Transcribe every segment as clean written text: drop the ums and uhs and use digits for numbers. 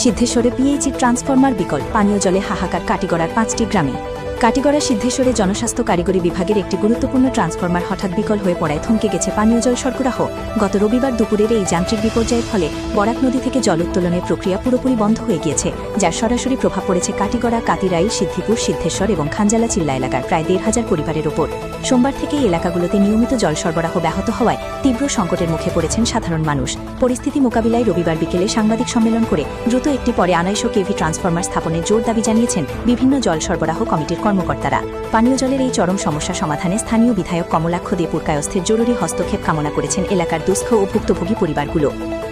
সিদ্ধেশ্বরে PHE transformer বিকল, পানীয় জলে হাহাকার কাটিগড়ার 5টি গ্রামে। কাটিগড়া সিদ্ধেশ্বরে জনস্বাস্থ্য কারিগরি বিভাগের একটি গুরুত্বপূর্ণ ট্রান্সফরমার হঠাৎ বিকল হয়ে পড়ায় থমকে গেছে পানীয় জল সরবরাহ। গত রবিবার দুপুরের এই যান্ত্রিক বিপর্যয়ের ফলে বরাক নদী থেকে জল উত্তোলনের প্রক্রিয়া পুরোপুরি বন্ধ হয়ে গিয়েছে, যার সরাসরি প্রভাব পড়েছে কাটিগড়া, কাতিরাইল, সিদ্ধিপুর, সিদ্ধেশ্বর এবং খানজালা চিল্লা এলাকার প্রায় 1,500 পরিবারের ওপর। সোমবার থেকে এই এলাকাগুলোতে নিয়মিত জল সরবরাহ ব্যাহত হওয়ায় তীব্র সংকটের মুখে পড়েছেন সাধারণ মানুষ। পরিস্থিতি মোকাবিলায় রবিবার বিকেলে সাংবাদিক সম্মেলন করে দ্রুত একটি পরে 250 কেভি ট্রান্সফরমার স্থাপনের জোর দাবি জানিয়েছেন বিভিন্ন জল সরবরাহ কমিটির কর্মকর্তারা। পানীয় জলের এই চরম সমস্যা সমাধানে স্থানীয় বিধায়ক কমলাক্ষ দে পুরকায়স্থের জরুরি হস্তক্ষেপ কামনা করেছেন এলাকার দুস্থ ও ভুক্তভোগী পরিবারগুলো।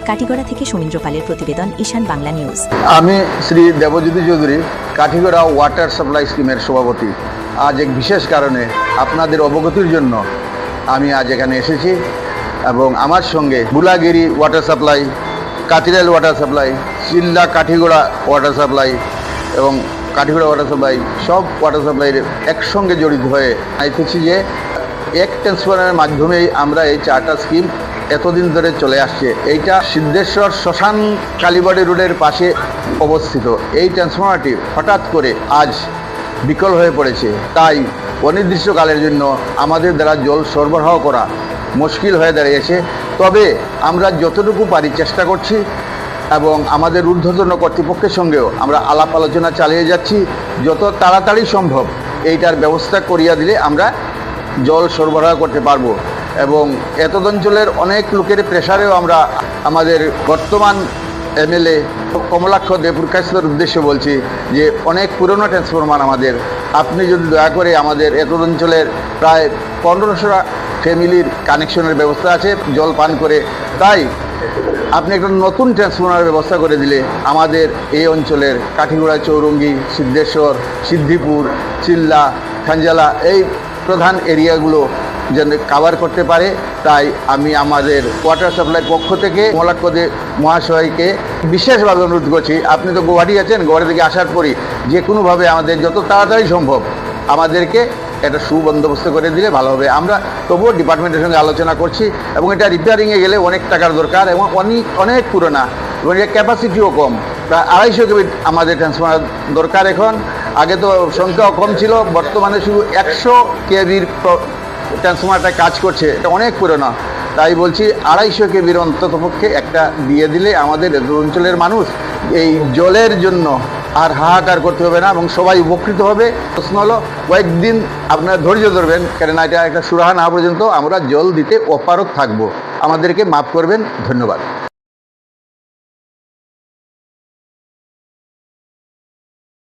কাটিগড়া থেকে সৌমিন্দ্র পালের প্রতিবেদন, ঈশান বাংলা নিউজ। আমি শ্রী দেবজ্যোতি চৌধুরী, কাঠিগড়া ওয়াটার সাপ্লাই স্কিমের সভাপতি। আজ এক বিশেষ কারণে আপনাদের অবগতির জন্য আমি আজ এখানে এসেছি এবং আমার সঙ্গে বুলাগিরি ওয়াটার সাপ্লাই, কাতিরাইল ওয়াটার সাপ্লাই, চিল্লা কাঠিগড়া ওয়াটার সাপ্লাই এবং কাঠিগড়া ওয়াটার সাপ্লাই, সব ওয়াটার সাপ্লাইয়ের একসঙ্গে জড়িত হয়ে আইতেছি যে এক ট্রান্সফরমারের মাধ্যমেই আমরা এই 4টা স্কিম এতদিন ধরে চলে আসছে। এইটা সিদ্ধেশ্বর শ্মশান কালীবাড়ি রোডের পাশে অবস্থিত। এই ট্রান্সফরমারটি হঠাৎ করে আজ বিকল হয়ে পড়েছে, তাই অনির্দিষ্টকালের জন্য আমাদের দ্বারা জল সরবরাহ করা মুশকিল হয়ে দাঁড়িয়েছে। তবে আমরা যতটুকু পারি চেষ্টা করছি এবং আমাদের ঊর্ধ্বতন কর্তৃপক্ষের সঙ্গেও আমরা আলাপ আলোচনা চালিয়ে যাচ্ছি। যত তাড়াতাড়ি সম্ভব এইটার ব্যবস্থা করিয়া দিলে আমরা জল সরবরাহ করতে পারবো এবং এতদ অঞ্চলের অনেক লোকের প্রেসারেও আমরা আমাদের বর্তমান এমএলএ কমলাক্ষ দে পুরকায়স্থের উদ্দেশ্যে বলছি যে অনেক পুরনো ট্রান্সফরমার আমাদের, আপনি যদি দয়া করে আমাদের এতদ অঞ্চলের প্রায় 1500 ফ্যামিলির কানেকশনের ব্যবস্থা আছে জল পান করে, তাই আপনি একটা নতুন ট্রান্সফরমারের ব্যবস্থা করে দিলে আমাদের এই অঞ্চলের কাঠিগড়া, চৌরঙ্গি, সিদ্ধেশ্বর, সিদ্ধিপুর, চিল্লা, খানজালা এই প্রধান এরিয়াগুলো যেন কাভার করতে পারে। তাই আমি আমাদের ওয়াটার সাপ্লাই পক্ষ থেকে কমলাক্ষ দে মহাশয়কে বিশেষভাবে অনুরোধ করছি, আপনি তো গুয়াহাটি আছেন, গুয়াহাটি থেকে আসার পরই যে কোনোভাবে আমাদের যত তাড়াতাড়ি সম্ভব আমাদেরকে একটা সুবন্দোবস্ত করে দিলে ভালো হবে। আমরা তবুও ডিপার্টমেন্টের সঙ্গে আলোচনা করছি এবং এটা রিপেয়ারিংয়ে গেলে অনেক টাকার দরকার এবং অনেক পুরোনা এবং এর ক্যাপাসিটিও কম, প্রায় 250 কেভি আমাদের ট্রান্সফরমার দরকার এখন। আগে তো সংখ্যাও কম ছিল, বর্তমানে শুধু 100 কেভির ট্রান্সফরমারটা কাজ করছে, এটা অনেক পুরোনো। তাই বলছি 250 কেভির অন্ততপক্ষে একটা দিয়ে দিলে আমাদের অঞ্চলের মানুষ এই জলের জন্য আর হাহাকার করতে হবে না এবং সবাই উপকৃত হবে। প্রশ্ন হলো কয়েকদিন আপনারা ধৈর্য ধরবেন, কেননা এটা একটা সুরাহা না পর্যন্ত আমরা জল দিতে অপারগ থাকবো। আমাদেরকে মাফ করবেন, ধন্যবাদ।